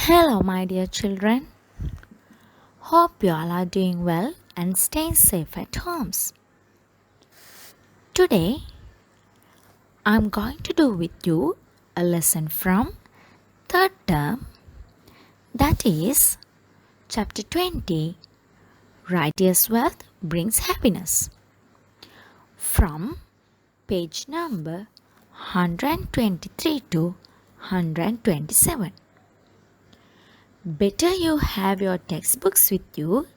Hello, my dear children. Hope you all are doing well and staying safe at homes. Today, I'm going to do with you a lesson from third term, that is, chapter 20, Righteous Wealth Brings Happiness, from page number 123 to 127. Better you have your textbooks with you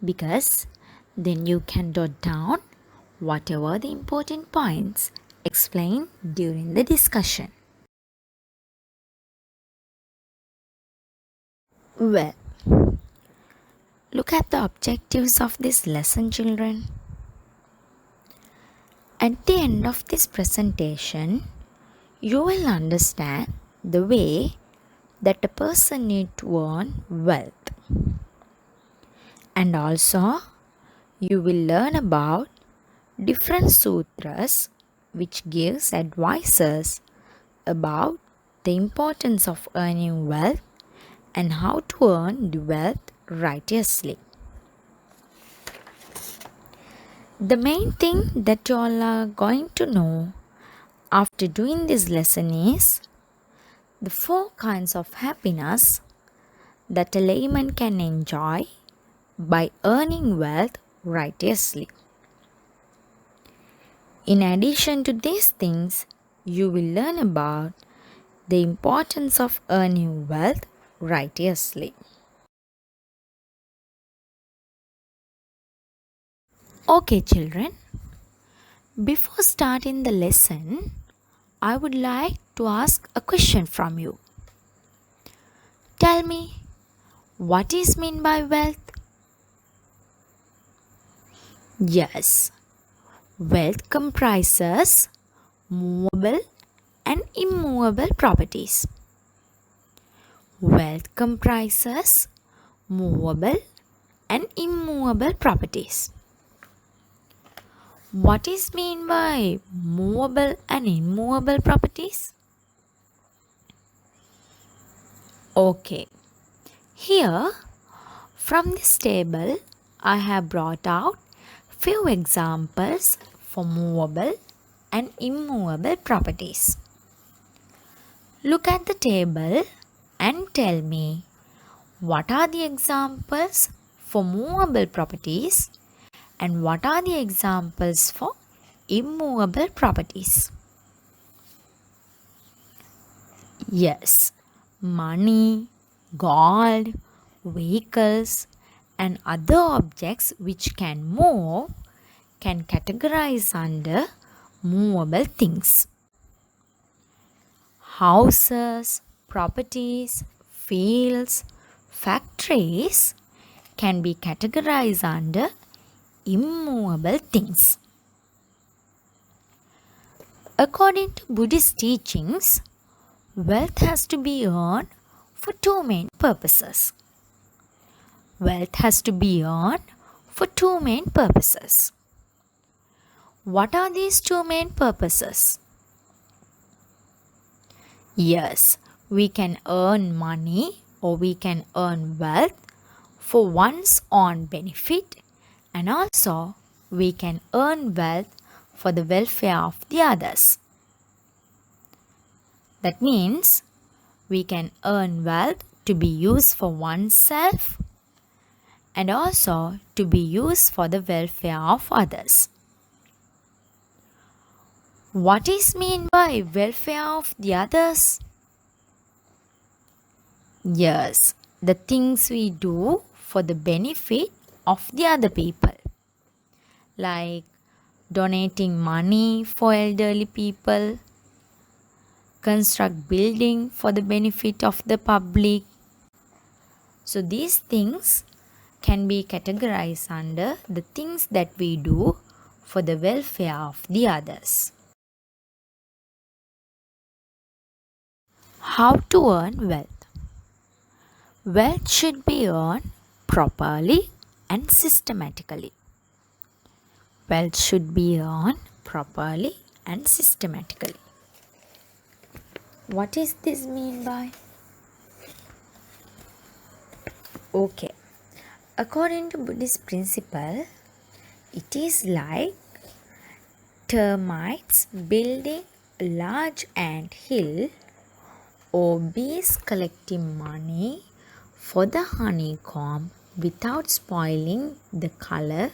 because then you can jot down whatever the important points explained during the discussion. Well, look at the objectives of this lesson, children. At the end of this presentation, you will understand the way that a person needs to earn wealth. And also, you will learn about different sutras which gives advices about the importance of earning wealth and how to earn the wealth righteously. The main thing that you all are going to know after doing this lesson is the 4 kinds of happiness that a layman can enjoy by earning wealth righteously. In addition to these things, you will learn about the importance of earning wealth righteously. Okay, children, before starting the lesson, I would like to ask a question from you. Tell me, what is meant by wealth? Yes, wealth comprises movable and immovable properties. Wealth comprises movable and immovable properties. What is meant by movable and immovable properties? Okay, here from this table I have brought out few examples for movable and immovable properties. Look at the table and tell me what are the examples for movable properties and what are the examples for immovable properties. Yes, money, gold, vehicles and other objects which can move can categorize under movable things. Houses, properties, fields, factories can be categorized under immovable things. According to Buddhist teachings, wealth has to be earned for 2 main purposes. Wealth has to be earned for 2 main purposes. What are these 2 main purposes? Yes, we can earn money or we can earn wealth for one's own benefit, and also we can earn wealth for the welfare of the others. That means we can earn wealth to be used for oneself and also to be used for the welfare of others. What is meant by welfare of the others? Yes, the things we do for the benefit of the other people, like donating money for elderly people, construct building for the benefit of the public. So these things can be categorized under the things that we do for the welfare of the others. How to earn wealth? Wealth should be earned properly and systematically. Wealth should be earned properly and systematically. What is this mean by? Okay. According to Buddhist principle, it is like termites building a large ant hill or bees collecting money for the honeycomb without spoiling the color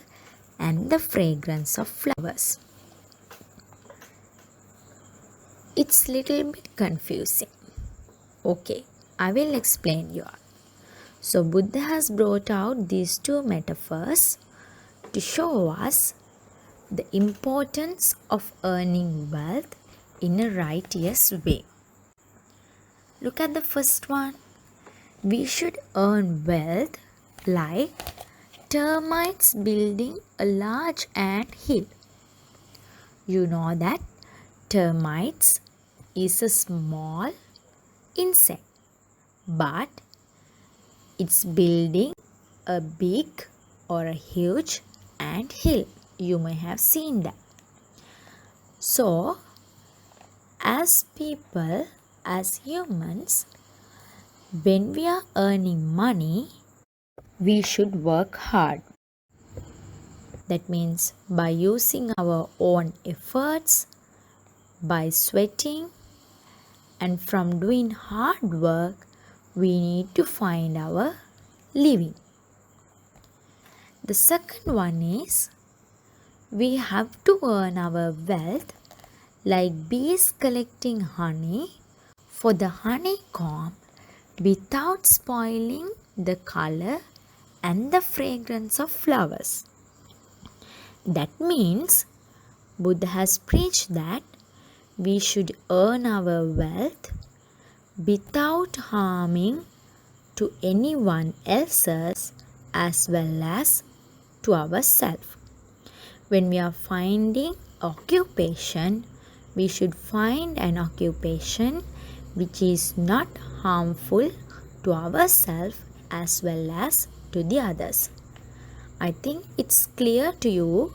and the fragrance of flowers. It's little bit confusing. Okay, I will explain you all. So Buddha has brought out these two metaphors to show us the importance of earning wealth in a righteous way. Look at the first one. We should earn wealth like termites building a large ant hill. You know that termites is a small insect, but it's building a big or a huge ant hill. You may have seen that. So, as people, as humans, when we are earning money, we should work hard. That means by using our own efforts, by sweating, and from doing hard work, we need to find our living. The second one is we have to earn our wealth like bees collecting honey for the honeycomb without spoiling the color and the fragrance of flowers. That means Buddha has preached that we should earn our wealth without harming to anyone else's as well as to ourselves. When we are finding occupation, we should find an occupation which is not harmful to ourselves as well as to the others. I think it's clear to you.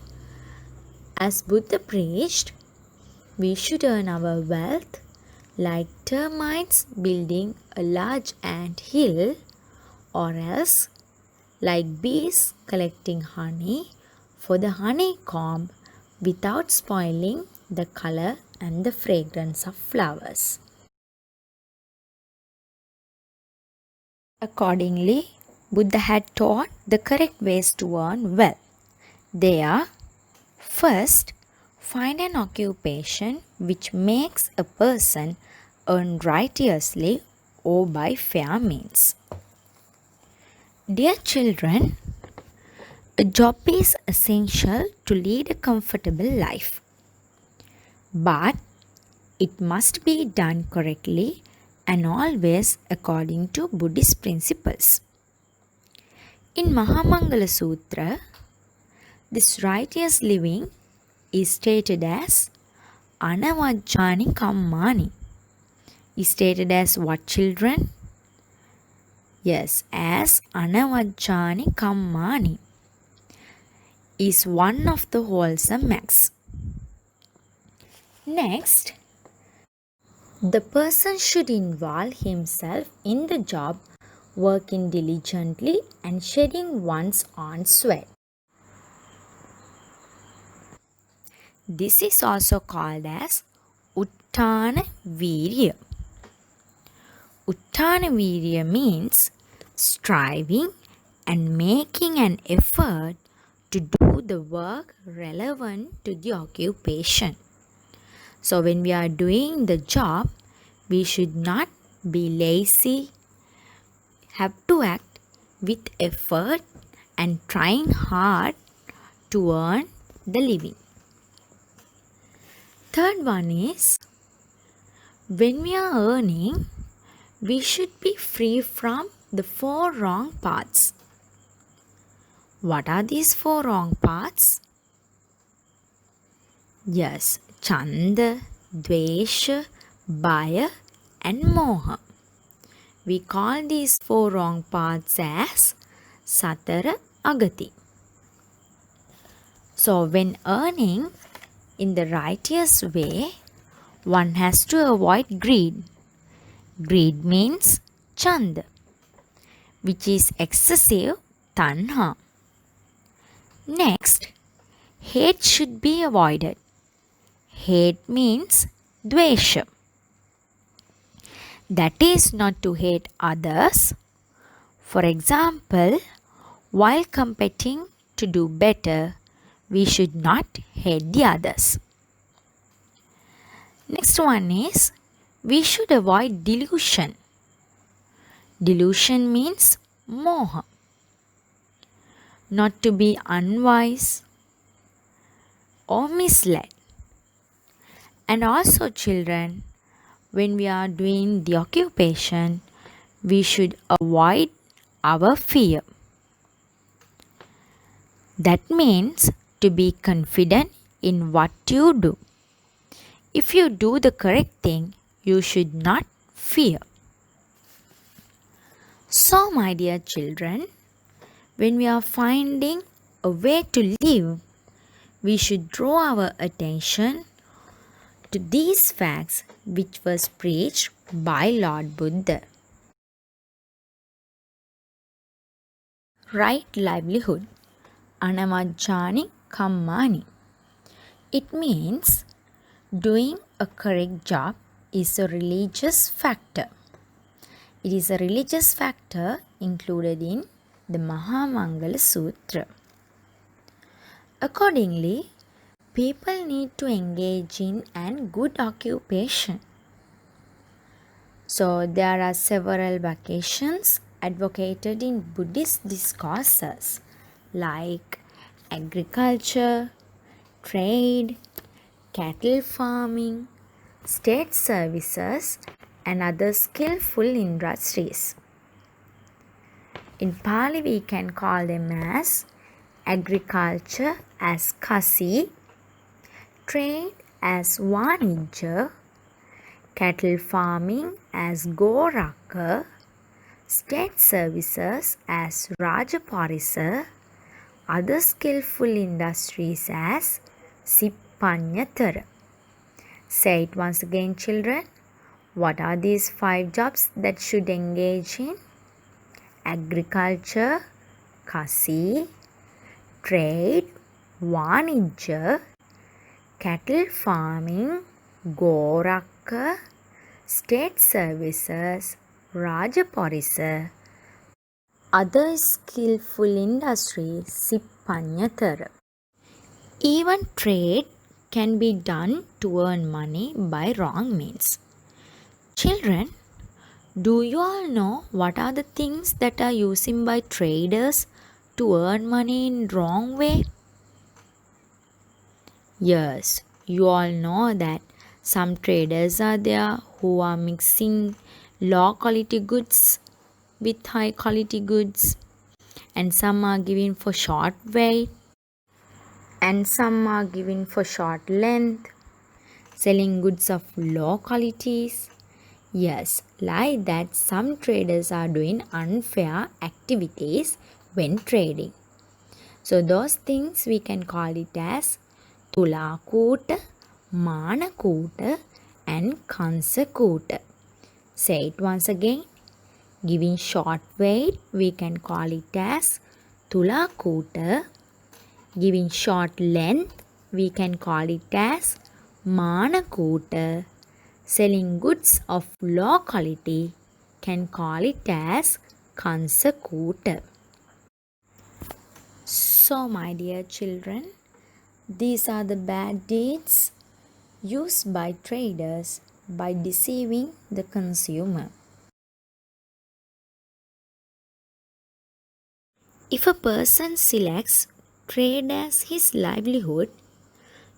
As Buddha preached, we should earn our wealth like termites building a large ant hill, or else like bees collecting honey for the honeycomb without spoiling the color and the fragrance of flowers. Accordingly, Buddha had taught the correct ways to earn wealth. They are: first, find an occupation which makes a person earn righteously or by fair means. Dear children, a job is essential to lead a comfortable life, but it must be done correctly and always according to Buddhist principles. In Mahamangala Sutra, this righteous living is stated as Anavajjani Kammani. Is stated as what, children? Yes, as Anavajjani Kammani is one of the wholesome acts. Next, the person should involve himself in the job, working diligently and shedding one's own sweat. This is also called as Uttana Virya. Uttana Virya means striving and making an effort to do the work relevant to the occupation. So when we are doing the job, we should not be lazy, have to act with effort and trying hard to earn the living. Third one is, when we are earning, we should be free from the 4 wrong paths. What are these 4 wrong paths? Yes, Chanda, Dvesha, Bhaya and Moha. We call these 4 wrong paths as Satara Agati. So when earning in the righteous way, one has to avoid greed. Greed means Chanda. which is excessive tanha. Next, hate should be avoided. Hate means dvesha. That is not to hate others. For example, while competing to do better, we should not hate the others. Next one is, we should avoid delusion. Delusion means moha. Not to be unwise or misled. And also children, when we are doing the occupation, we should avoid our fear. That means to be confident in what you do. If you do the correct thing, you should not fear. So, my dear children, when we are finding a way to live, we should draw our attention to these facts which was preached by Lord Buddha. Right livelihood, anavajjani kammani. It means doing a correct job is a religious factor. It is a religious factor included in the Mahamangala Sutra. Accordingly, people need to engage in an good occupation. So, there are several vocations advocated in Buddhist discourses like agriculture, trade, cattle farming, state services, and other skillful industries. In Pali, we can call them as agriculture as kasi, trade as vanija, cattle farming as goraka, state services as rajaparisa, other skillful industries as sippanyatara. Say it once again, children. What are these 5 jobs that should engage in? Agriculture, kasi, trade, vanija, cattle farming, goraka, state services, rajaparisa, other skillful industries, sippanyatara. Even trade can be done to earn money by wrong means. Children, do you all know what are the things that are used by traders to earn money in wrong way? Yes, you all know that some traders are there who are mixing low quality goods with high quality goods, and some are giving for short weight and some are giving for short length, selling goods of low qualities. Yes, like that some traders are doing unfair activities when trading. So those things we can call it as Tulakoota, Manakoota and Kansakoota. Say it once again. Giving short weight, we can call it as Tulakoota. Giving short length, we can call it as Manakoota. Selling goods of low quality can call it as Kansakoota. So, my dear children, these are the bad deeds used by traders by deceiving the consumer. If a person selects trade as his livelihood,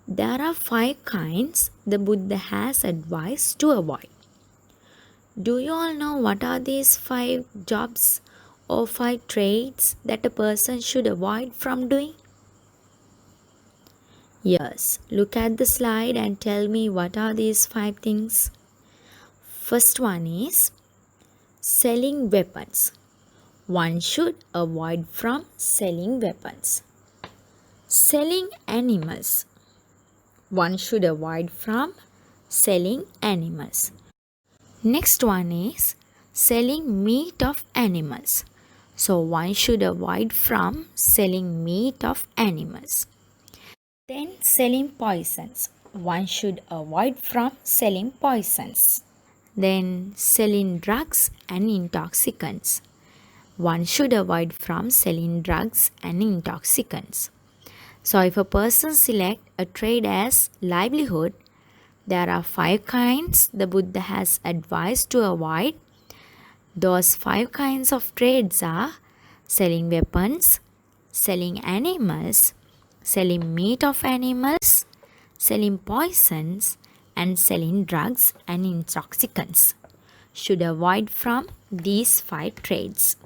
there are 5 kinds the Buddha has advised to avoid. Do you all know what are these 5 jobs or 5 trades that a person should avoid from doing? Yes, look at the slide and tell me what are these 5 things. First one is selling weapons. One should avoid from selling weapons. Selling animals. One should avoid from selling animals. Next one is selling meat of animals. So one should avoid from selling meat of animals. Then selling poisons. One should avoid from selling poisons. Then selling drugs and intoxicants. One should avoid from selling drugs and intoxicants. So if a person select a trade as livelihood, there are 5 kinds the Buddha has advised to avoid. Those 5 kinds of trades are selling weapons, selling animals, selling meat of animals, selling poisons, and selling drugs and intoxicants. Should avoid from these 5 trades.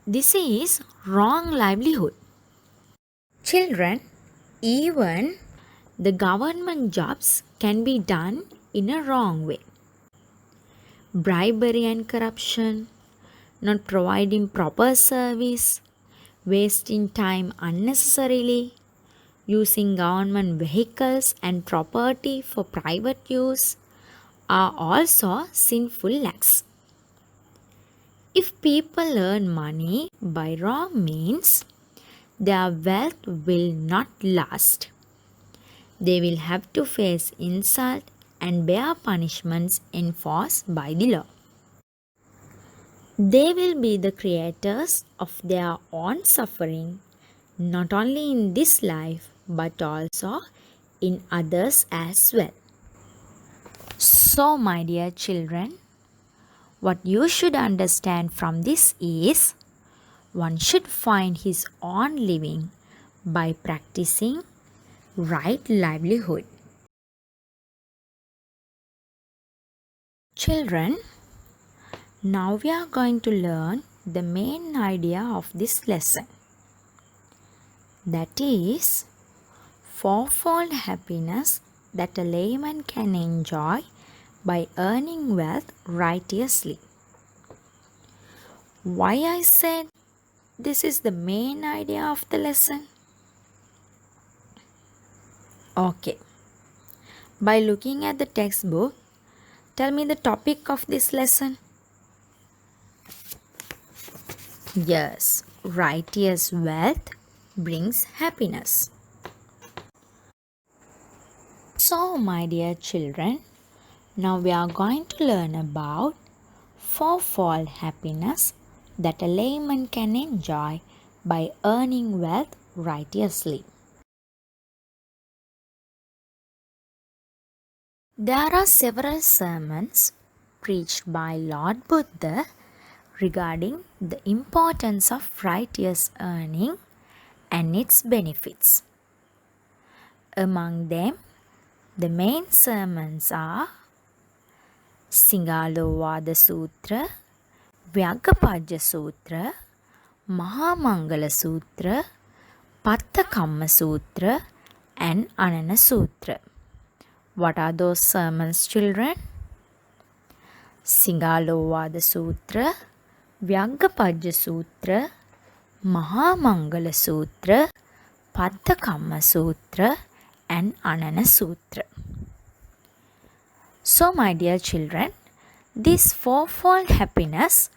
This is wrong livelihood. Children, even the government jobs can be done in a wrong way. Bribery and corruption, not providing proper service, wasting time unnecessarily, using government vehicles and property for private use are also sinful acts. If people earn money by wrong means, their wealth will not last. They will have to face insult and bear punishments enforced by the law. They will be the creators of their own suffering, not only in this life but also in others as well. So, my dear children, what you should understand from this is one should find his own living by practicing right livelihood. Children, now we are going to learn the main idea of this lesson. That is fourfold happiness that a layman can enjoy by earning wealth righteously. Why I said this is the main idea of the lesson? Okay. By looking at the textbook, tell me the topic of this lesson. Yes, righteous wealth brings happiness. So, my dear children, now we are going to learn about fourfold happiness that a layman can enjoy by earning wealth righteously. There are several sermons preached by Lord Buddha regarding the importance of righteous earning and its benefits. Among them, the main sermons are Singalovada Sutra, Vyagapajja Sutra, Mahamangala Sutra, Pattakamma Sutra, and Anana Sutra. What are those sermons, children? Singalovada Sutra, Vyagapajja Sutra, Mahamangala Sutra, Pattakamma Sutra, and Anana Sutra. So, my dear children, this fourfold happiness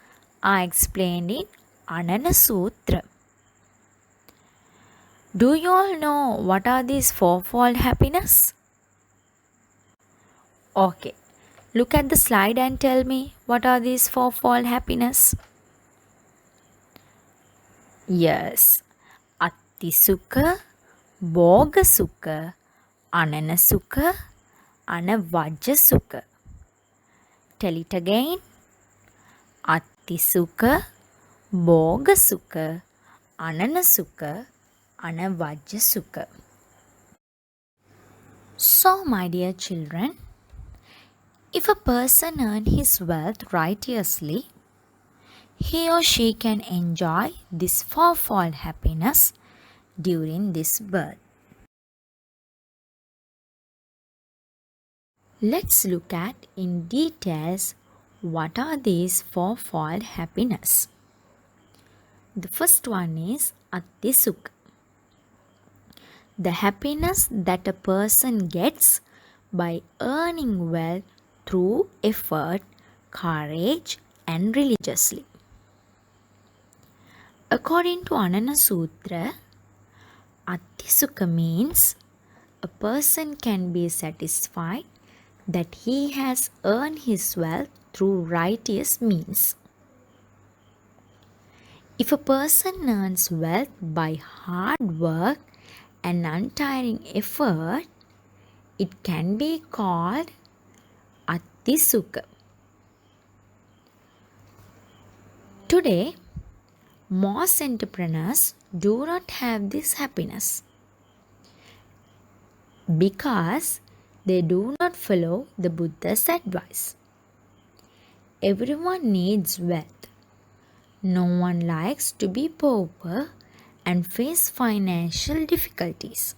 are explained in Anana Sutra. Do you all know what are these fourfold happiness? Okay, look at the slide and tell me what are these fourfold happiness? Yes, Atti Sukha, Bhoga Sukha, Anana Sukha, Anavajja Sukha. Tell it again. Atti Sukha, Bhoga Sukha, Anana Sukha, Anavajja Sukha. So, my dear children, if a person earns his wealth righteously, he or she can enjoy this fourfold happiness during this birth. Let's look at in details what are these fourfold happiness. The first one is Atti Sukha. The happiness that a person gets by earning wealth through effort, courage, and religiously. According to Anana Sutra, Attisukha means a person can be satisfied that he has earned his wealth through righteous means. If a person earns wealth by hard work and untiring effort, it can be called Attisukha. Today, most entrepreneurs do not have this happiness because they do not follow the Buddha's advice. Everyone needs wealth. No one likes to be poor and face financial difficulties.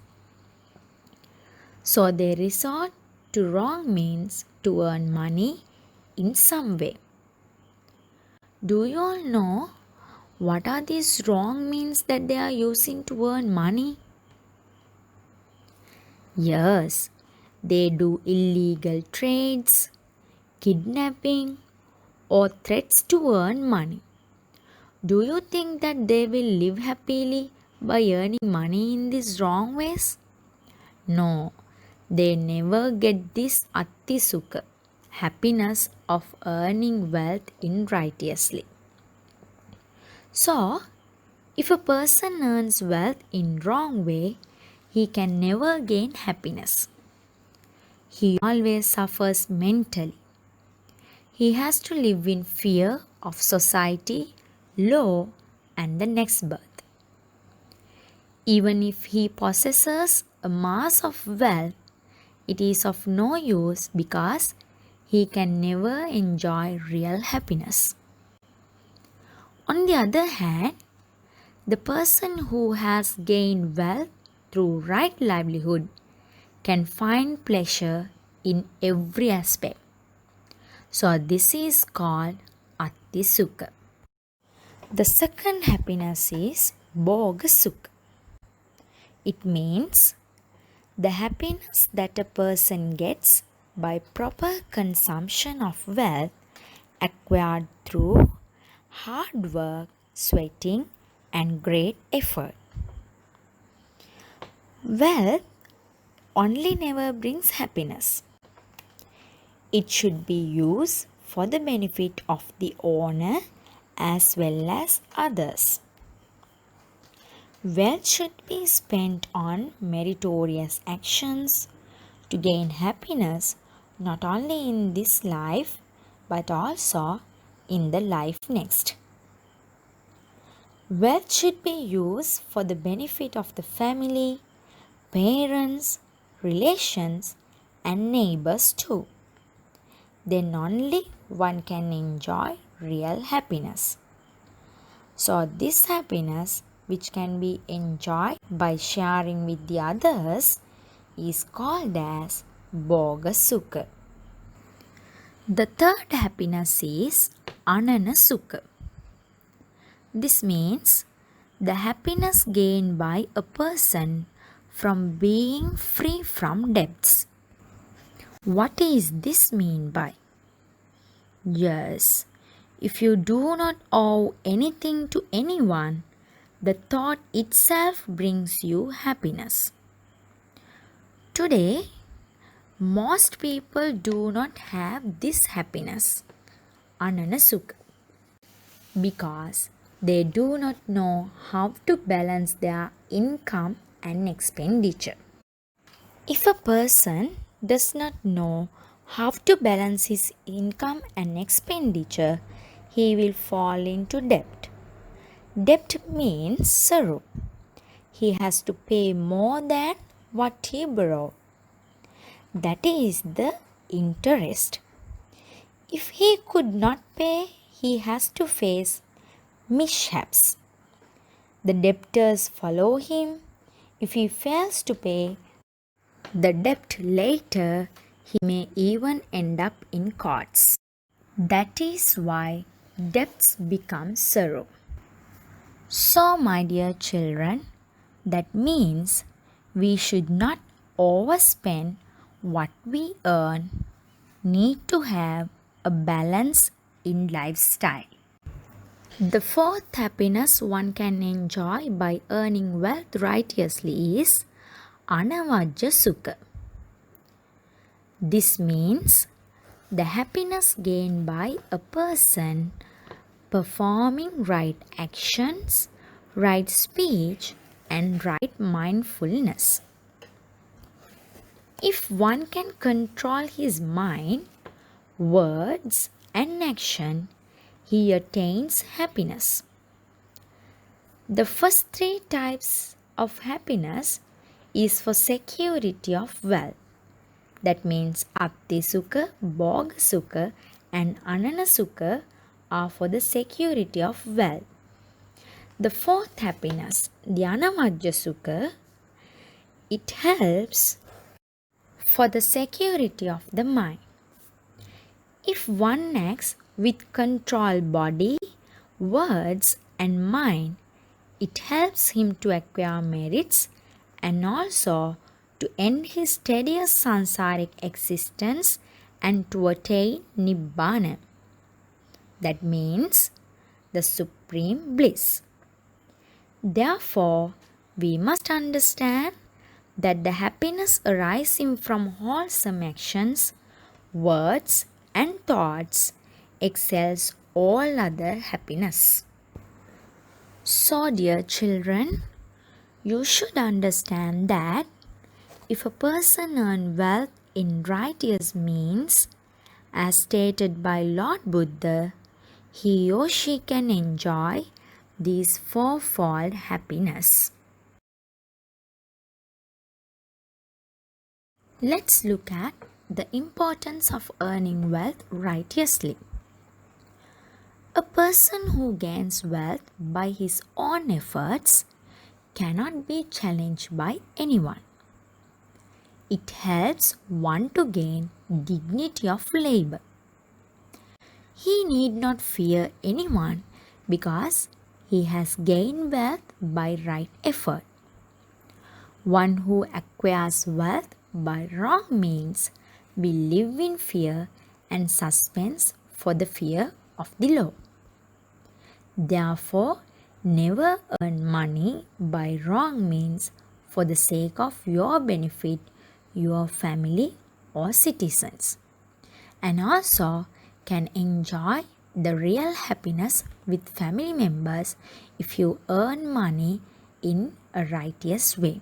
So they resort to wrong means to earn money in some way. Do you all know what are these wrong means that they are using to earn money? Yes, they do illegal trades, kidnapping, or threats to earn money. Do you think that they will live happily by earning money in these wrong ways? No, they never get this Attisukha, happiness of earning wealth in righteously. So, if a person earns wealth in wrong way, he can never gain happiness. He always suffers mentally. He has to live in fear of society, law, and the next birth. Even if he possesses a mass of wealth, it is of no use because he can never enjoy real happiness. On the other hand, the person who has gained wealth through right livelihood can find pleasure in every aspect. So this is called Attisukha. The second happiness is Bhogasukha. It means the happiness that a person gets by proper consumption of wealth acquired through hard work, sweating, and great effort. Wealth only never brings happiness. It should be used for the benefit of the owner as well as others. Wealth should be spent on meritorious actions to gain happiness not only in this life but also in the life next. Wealth should be used for the benefit of the family, parents, relations, and neighbors too. Then only one can enjoy real happiness. So, this happiness, which can be enjoyed by sharing with the others, is called as Bhogasukha. The third happiness is Ananasukha. This means the happiness gained by a person from being free from debts. What is this mean by? Yes, if you do not owe anything to anyone, the thought itself brings you happiness. Today, most people do not have this happiness, Ananasukha, because they do not know how to balance their income and expenditure. If a person does not know how to balance his income and expenditure, he will fall into debt. Debt means sorrow. He has to pay more than what he borrowed. That is the interest. If he could not pay, he has to face mishaps. The debtors follow him. If he fails to pay the debt later, he may even end up in courts. That is why debts become sorrow. So, my dear children, that means we should not overspend what we earn, need to have a balance in lifestyle. The fourth happiness one can enjoy by earning wealth righteously is anavajja sukha. This means the happiness gained by a person performing right actions, right speech, and right mindfulness. If one can control his mind, words, and action, he attains happiness. The first three types of happiness is for security of wealth. That means Apti Sukha, Bhoga Sukha, and Anana Sukha are for the security of wealth. The fourth happiness, the Anavajja Sukha, it helps for the security of the mind. If one acts with controlled body, words, and mind, it helps him to acquire merits and also to end his tedious sansaric existence and to attain Nibbana. That means the supreme bliss. Therefore, we must understand that the happiness arising from wholesome actions, words, and thoughts excels all other happiness. So, dear children, you should understand that if a person earns wealth in righteous means, as stated by Lord Buddha, he or she can enjoy these fourfold happiness. Let's look at the importance of earning wealth righteously. A person who gains wealth by his own efforts cannot be challenged by anyone. It helps one to gain dignity of labor. He need not fear anyone because he has gained wealth by right effort. One who acquires wealth by wrong means will live in fear and suspense for the fear of the law. Therefore, never earn money by wrong means for the sake of your benefit, your family, or citizens, and also can enjoy the real happiness with family members if you earn money in a righteous way.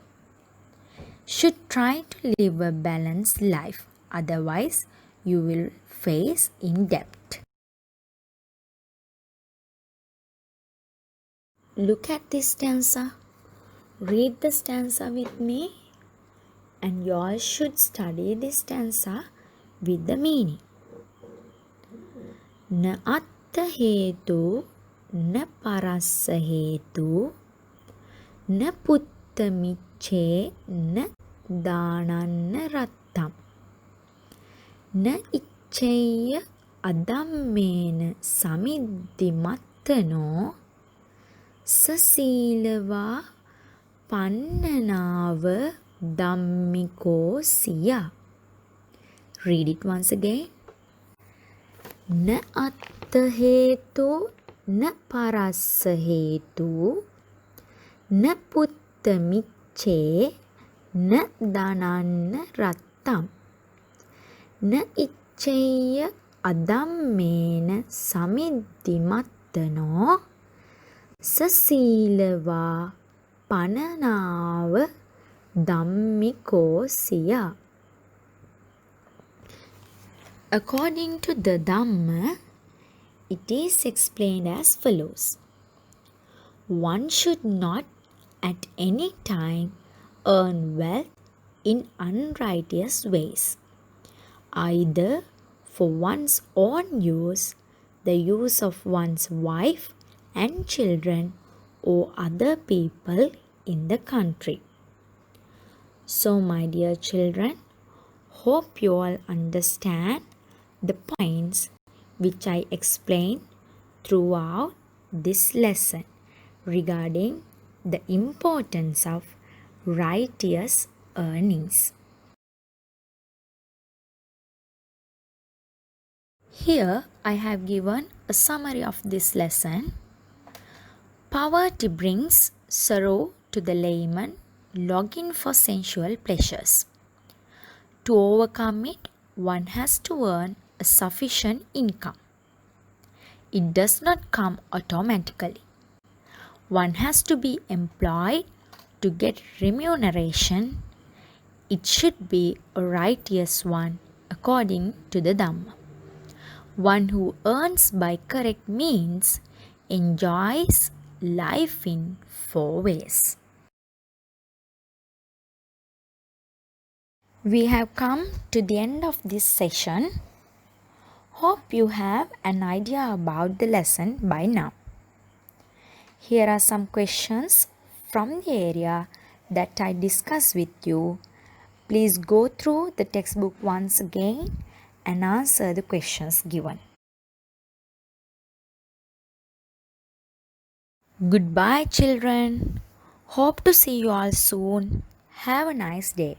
Should try to live a balanced life, otherwise you will face in debt. Look at this stanza. Read the stanza with me, and you all should study this stanza with the meaning. Na atta hetu, na parassa hetu, na putta micche, na dananna rattam. Na ichcheya adammena samiddimattano සසීලවා පන්නනාව ධම්මිකෝ සියා. Read it once again. න අත්ත හේතු න පරස්ස හේතු න පුත්ත මිච්ඡේ න දනන්න රත්තම් න ඉච්ඡේය අදම්මේන සමිද්දිමත්තනෝ සසීලවා පනනාව ධම්මිකෝ සියා. According to the Dhamma, it is explained as follows. One should not at any time earn wealth in unrighteous ways, either for one's own use, the use of one's wife and children, or other people in the country. So, my dear children, hope you all understand the points which I explained throughout this lesson regarding the importance of righteous earnings. Here I have given a summary of this lesson. Poverty brings sorrow to the layman longing for sensual pleasures. To overcome it, one has to earn a sufficient income. It does not come automatically. One has to be employed to get remuneration. It should be a righteous one according to the Dhamma. One who earns by correct means enjoys life in four ways. We have come to the end of this session. Hope you have an idea about the lesson by now. Here are some questions from the area that I discussed with you. Please go through the textbook once again and answer the questions given. Goodbye, children. Hope to see you all soon. Have a nice day.